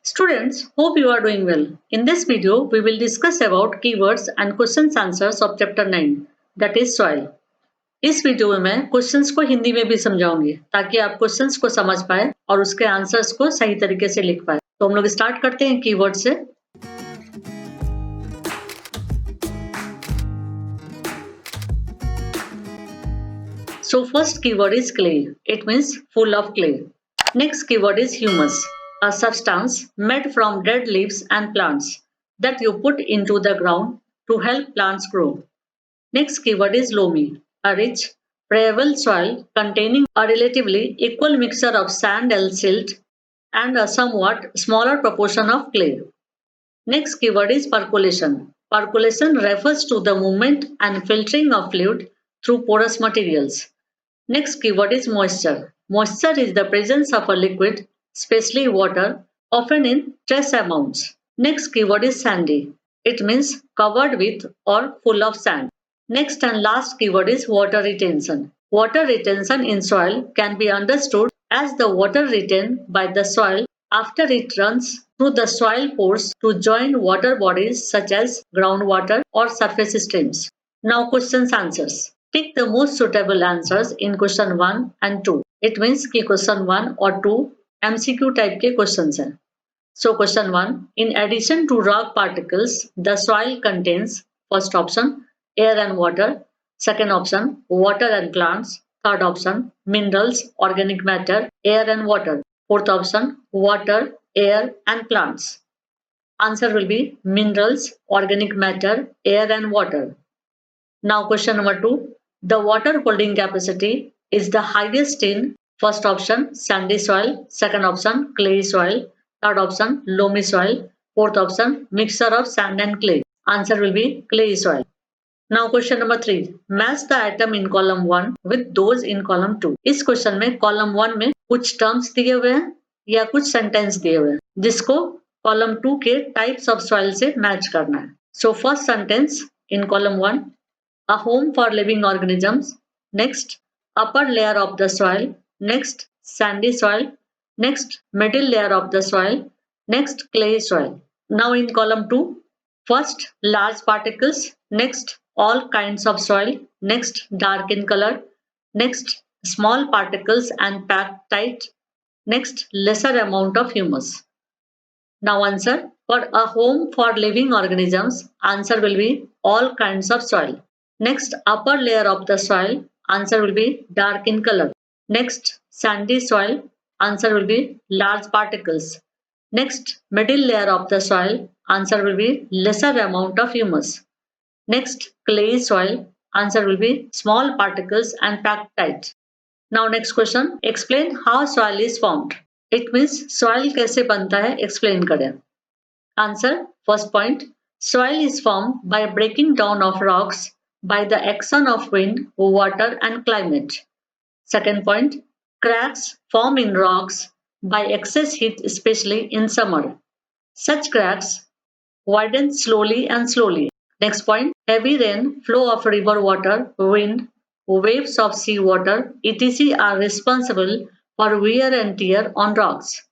Students, hope you are doing well. In this video, we will discuss about keywords and questions answers of chapter 9, that is soil. इस video में मैं questions को हिंदी में भी समझाऊंगी ताकि आप क्वेश्चंस को समझ पाए और उसके आंसर्स को सही तरीके से लिख पाए। तो हम लोग स्टार्ट करते हैं कीवर्ड से। So first keyword is clay. It means full of clay. Next keyword is humus, a substance made from dead leaves and plants that you put into the ground to help plants grow. Next keyword is loamy, a rich, friable soil containing a relatively equal mixture of sand and silt and a somewhat smaller proportion of clay. Next keyword is percolation. Percolation refers to the movement and filtering of fluid through porous materials. Next keyword is moisture. Moisture is the presence of a liquid, especially water, often in trace amounts. Next keyword is sandy. It means covered with or full of sand. Next and last keyword is water retention. Water retention in soil can be understood as the water retained by the soil after it runs through the soil pores to join water bodies such as groundwater or surface streams. Now questions answers. Pick the most suitable answers in question 1 and 2. It means कि question 1 और 2 MCQ type के questions हैं. So question 1. In addition to rock particles, the soil contains first option air and water, second option water and plants, third option minerals, organic matter, air and water, fourth option water, air and plants. Answer will be minerals, organic matter, air and water. Now question number 2. The water holding capacity is the highest in first option sandy soil, second option clay soil, third option loamy soil, fourth option mixture of sand and clay. Answer will be clay soil. Now question number 3. Match the item in column 1 with those in column 2. इस question में column 1 में कुछ terms दिए हुए हैं या कुछ sentence दिए हुए हैं जिसको column 2 के टाइप्स ऑफ सॉइल से मैच करना है. So first sentence in column 1, a home for living organisms. Next, upper layer of the soil. Next, sandy soil. Next, middle layer of the soil. Next, clay soil. Now in column 2, first, large particles. Next, all kinds of soil. Next, dark in color. Next, small particles and packed tight. Next, lesser amount of humus. Now answer. For a home for living organisms, answer will be all kinds of soil. Next, upper layer of the soil, answer will be dark in color. Next, sandy soil, answer will be large particles. Next, middle layer of the soil, answer will be lesser amount of humus. Next, clay soil, answer will be small particles and packed tight. Now next question, explain how soil is formed. It means soil कैसे बनता है, explain करें. Answer, first point, soil is formed by breaking down of rocks by the action of wind, water and climate. Second point, cracks form in rocks by excess heat, especially in summer. Such cracks widen slowly and slowly. Next point, heavy rain, flow of river water, wind, waves of sea water, etc. are responsible for wear and tear on rocks.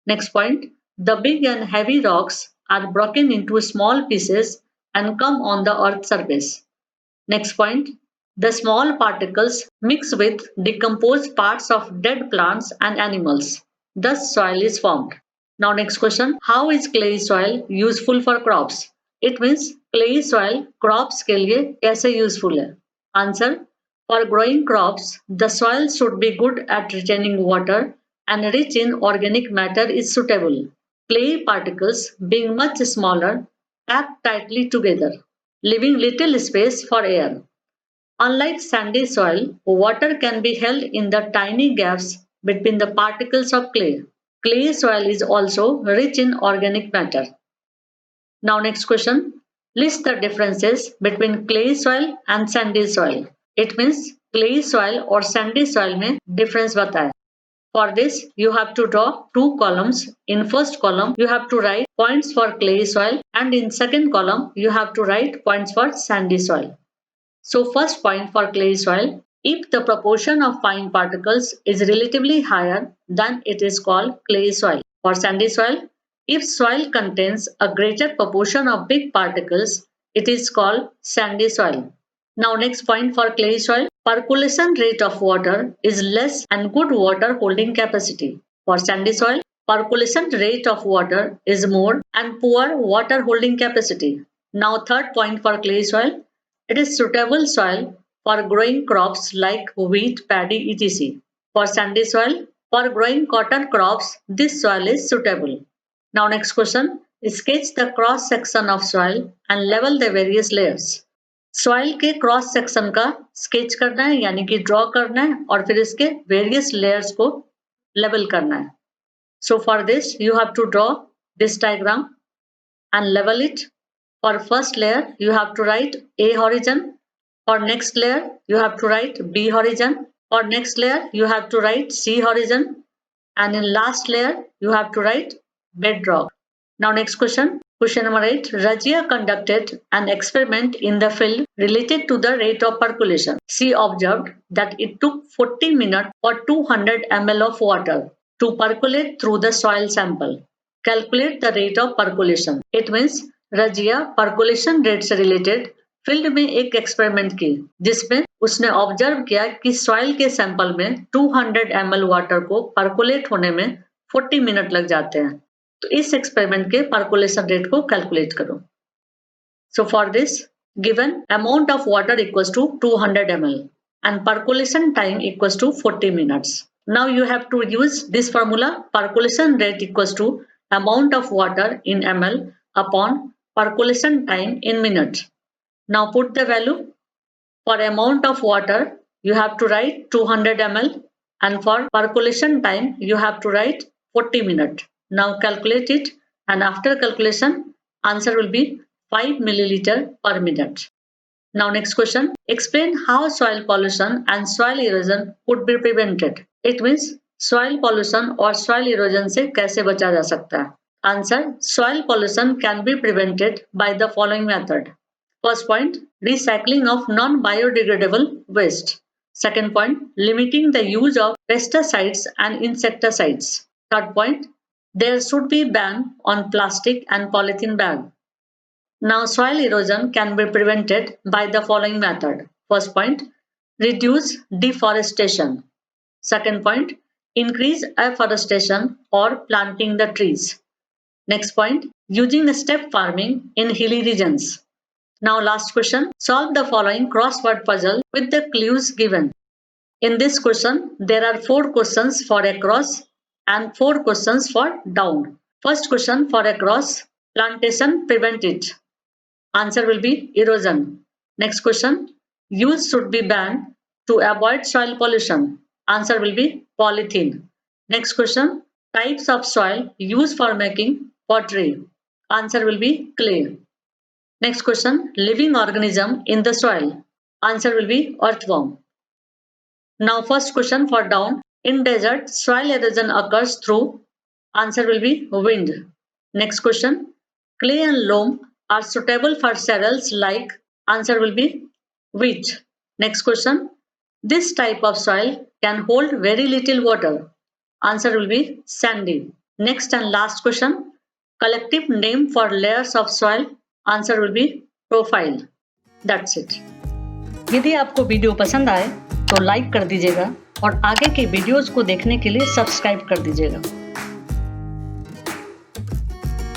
Next point, the big and heavy rocks are broken into small pieces and come on the earth's surface. Next point, the small particles mix with decomposed parts of dead plants and animals. Thus soil is formed. Now next question, how is clay soil useful for crops? It means clay soil crops के लिए कैसे useful है? Answer, for growing crops, the soil should be good at retaining water and rich in organic matter is suitable. Clay particles being much smaller packed tightly together, leaving little space for air. Unlike sandy soil, water can be held in the tiny gaps between the particles of clay. Clay soil is also rich in organic matter. Now next question, list the differences between clay soil and sandy soil. It means clay soil और sandy soil में difference बताएं. For this, you have to draw two columns. In first column, you have to write points for clay soil and in second column, you have to write points for sandy soil. So first point for clay soil, if the proportion of fine particles is relatively higher, then it is called clay soil. For sandy soil, If soil contains a greater proportion of big particles, it is called sandy soil. Now next point for clay soil, percolation rate of water is less and good water holding capacity. For sandy soil, percolation rate of water is more and poor water holding capacity. Now third point for clay soil, it is suitable soil for growing crops like wheat, paddy, etc. For sandy soil, for growing cotton crops, this soil is suitable. Now next question, sketch the cross section of soil and level the various layers. Soil के cross section का sketch करना है यानी कि draw करना है और फिर इसके वेरियस लेयर्स को लेवल करना है. So for this you have to draw this diagram and level it. For first layer you have to write A horizon. For next layer you have to write B horizon. For next layer you have to write C horizon. And in last layer you have to write bedrock. Now next question. Question number 8. Rajia conducted an experiment in the field related to the rate of percolation. She observed that it took 40 minutes for 200 ml of water to percolate through the soil sample. Calculate the rate of percolation. It means Rajia percolation rate से related field में एक experiment की जिसमें उसने observe किया कि soil के sample में 200 ml वाटर को परकोलेट होने में 40 मिनट लग जाते हैं. तो इस एक्सपेरिमेंट के परकोलेशन रेट को कैलकुलेट करो. So for this given amount of water equals to 200 ml and percolation time equals to 40 minutes. Now you have to use this formula percolation rate equals to amount of water in ml upon percolation time in minutes. Now put the value. For amount of water you have to write 200 ml and for percolation time you have to write 40 minutes. Now calculate it and after calculation answer will be 5 milliliter per minute. Now next question. Explain how soil pollution and soil erosion could be prevented. It means soil pollution or soil erosion से कैसे बचा जा सकता है. Answer. Soil pollution can be prevented by the following method. First point, recycling of non-biodegradable waste. Second point, limiting the use of pesticides and insecticides. Third point, there should be ban on plastic and polythene bag. Now soil erosion can be prevented by the following method. First point, reduce deforestation. Second point, increase afforestation or planting the trees. Next point, using step farming in hilly regions. Now last question, solve the following crossword puzzle with the clues given. In this question, there are 4 questions for across and 4 questions for down. First question for across, plantation prevent it. Answer will be erosion. Next question, use should be banned to avoid soil pollution. Answer will be polythene. Next question, types of soil used for making pottery. Answer will be clay. Next question, living organism in the soil. Answer will be earthworm. Now first question for down. In desert, soil erosion occurs through. Answer will be wind. Next question, clay and loam are suitable for cereals like. Answer will be wheat. Next question, this type of soil can hold very little water. Answer will be sandy. Next and last question, collective name for layers of soil. Answer will be profile. That's it. यदि आपको video पसंद आए तो like कर दीजिएगा और आगे के वीडियोस को देखने के लिए सब्सक्राइब कर दीजिएगा.